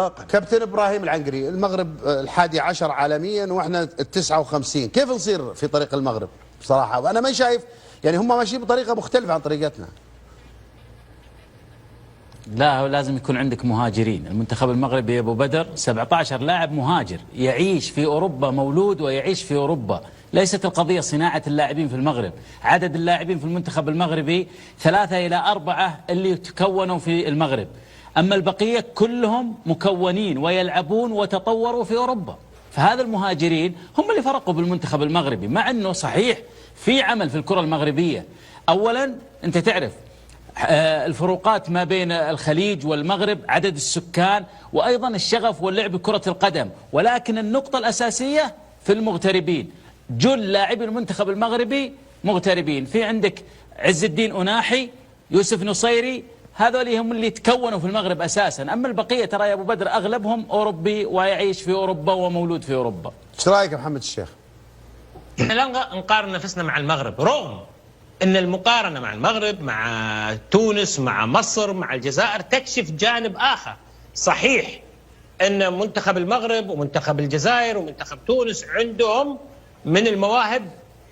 كابتن ابراهيم العنقري، المغرب 11 عالميا واحنا 59، كيف نصير في طريق المغرب؟ بصراحه وانا ما شايف، يعني هم ماشيين بطريقه مختلفه عن طريقتنا. لا، لازم يكون عندك مهاجرين. المنتخب المغربي يا ابو بدر 17 لاعب مهاجر يعيش في اوروبا، مولود ويعيش في اوروبا. ليست القضيه صناعه اللاعبين في المغرب. عدد اللاعبين في المنتخب المغربي 3 إلى 4 اللي يتكونوا في المغرب، اما البقيه كلهم مكونين ويلعبون وتطوروا في اوروبا. فهذا المهاجرين هم اللي فرقوا بالمنتخب المغربي، مع انه صحيح في عمل في الكره المغربيه. اولا انت تعرف الفروقات ما بين الخليج والمغرب، عدد السكان وأيضا الشغف واللعب بكرة القدم، ولكن النقطة الأساسية في المغتربين. جل لاعبي المنتخب المغربي مغتربين. في عندك عز الدين أناحي، يوسف نصيري، هذول هم اللي تكونوا في المغرب أساسا. أما البقية ترى يا أبو بدر أغلبهم أوروبي ويعيش في أوروبا ومولود في أوروبا. ايش رايك يا محمد الشيخ؟ لا نقارن نفسنا مع المغرب، رغم ان المقارنه مع المغرب، مع تونس، مع مصر، مع الجزائر تكشف جانب اخر. صحيح ان منتخب المغرب ومنتخب الجزائر ومنتخب تونس عندهم من المواهب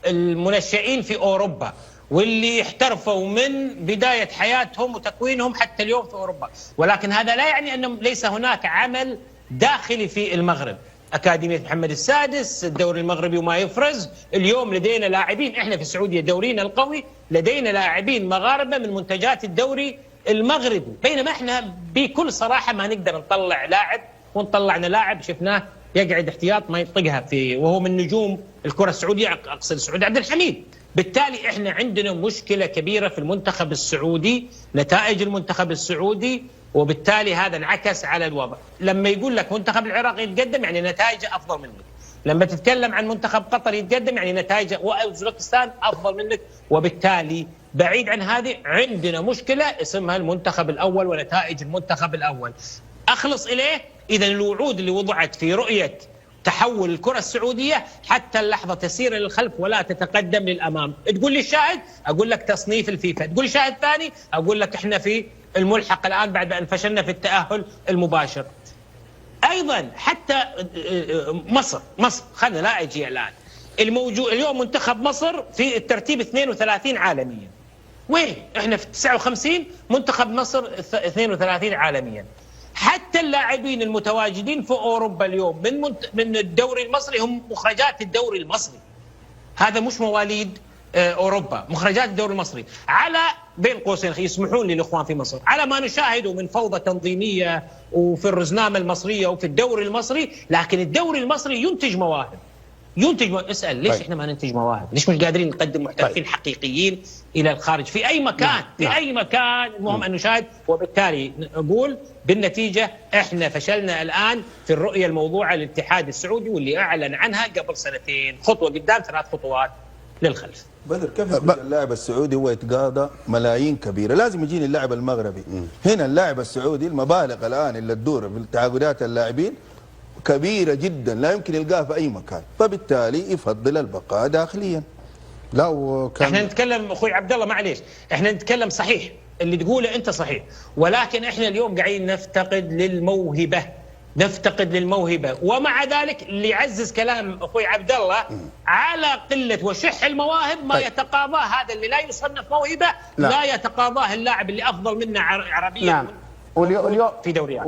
المنشئين في اوروبا، واللي احترفوا من بدايه حياتهم وتكوينهم حتى اليوم في اوروبا، ولكن هذا لا يعني ان ليس هناك عمل داخلي في المغرب. أكاديمية محمد السادس، الدوري المغربي وما يفرز. اليوم لدينا لاعبين، احنا في السعودية دورينا القوي لدينا لاعبين مغاربة من منتجات الدوري المغربي، بينما احنا بكل صراحة ما نقدر نطلع لاعب، ونطلعنا لاعب شفناه يقعد احتياط ما يطقها وهو من نجوم الكرة السعودية، أقصد سعود عبد الحميد. بالتالي احنا عندنا مشكلة كبيرة في المنتخب السعودي، نتائج المنتخب السعودي، وبالتالي هذا انعكس على الوضع. لما يقول لك منتخب العراق يتقدم يعني نتائجه افضل منك، لما تتكلم عن منتخب قطر يتقدم يعني نتائجه، واوزبكستان افضل منك، وبالتالي بعيد عن هذه عندنا مشكله اسمها المنتخب الاول ونتائج المنتخب الاول. اخلص اليه. اذا الوعود اللي وضعت في رؤيه تحول الكرة السعودية حتى اللحظة تسير للخلف ولا تتقدم للأمام. تقول لي الشاهد، أقول لك تصنيف الفيفا. تقول لي شاهد ثاني، أقول لك إحنا في الملحق الآن بعد أن فشلنا في التأهل المباشر. أيضا حتى مصر خلنا لا أجي الآن الموجود اليوم منتخب مصر في الترتيب 32 عالميا. وين؟ إحنا في 59 منتخب مصر 32 عالميا. حتى اللاعبين المتواجدين في اوروبا اليوم من الدوري المصري هم مخرجات الدوري المصري. هذا مش مواليد اوروبا، مخرجات الدوري المصري. على بين قوسين يسمحون لي الاخوان في مصر، على ما نشاهده من فوضى تنظيميه وفي الرزنامه المصريه وفي الدوري المصري، لكن الدوري المصري ينتج مواهب. اسال ليش احنا ما ننتج مواهب؟ ليش مش قادرين نقدم محترفين حقيقيين الى الخارج في اي مكان؟ في اي مكان، المهم ان نشاهد. وبالتالي نقول بالنتيجه احنا فشلنا الان في الرؤيه الموضوعه للاتحاد السعودي، واللي اعلن عنها قبل سنتين، خطوه قدام 3 خطوات للخلف. بدر، كيف يكون اللاعب السعودي هو يتقاضى ملايين كبيره؟ لازم يجيني اللاعب المغربي. هنا اللاعب السعودي المبالغ الان اللي تدور في تعاقدات اللاعبين كبيرة جدا، لا يمكن يلقاها في أي مكان، فبالتالي يفضل البقاء داخليا. لا وكان احنا نتكلم اخوي عبد الله، معليش، احنا نتكلم صحيح اللي تقوله انت صحيح، ولكن احنا اليوم قاعدين نفتقد للموهبة، ومع ذلك اللي يعزز كلام اخوي عبد الله على قلة وشح المواهب ما يتقاضاه هذا اللي لا يصنف موهبة، لا يتقاضاه اللاعب اللي افضل منا عربيا. واليوم في دوريات.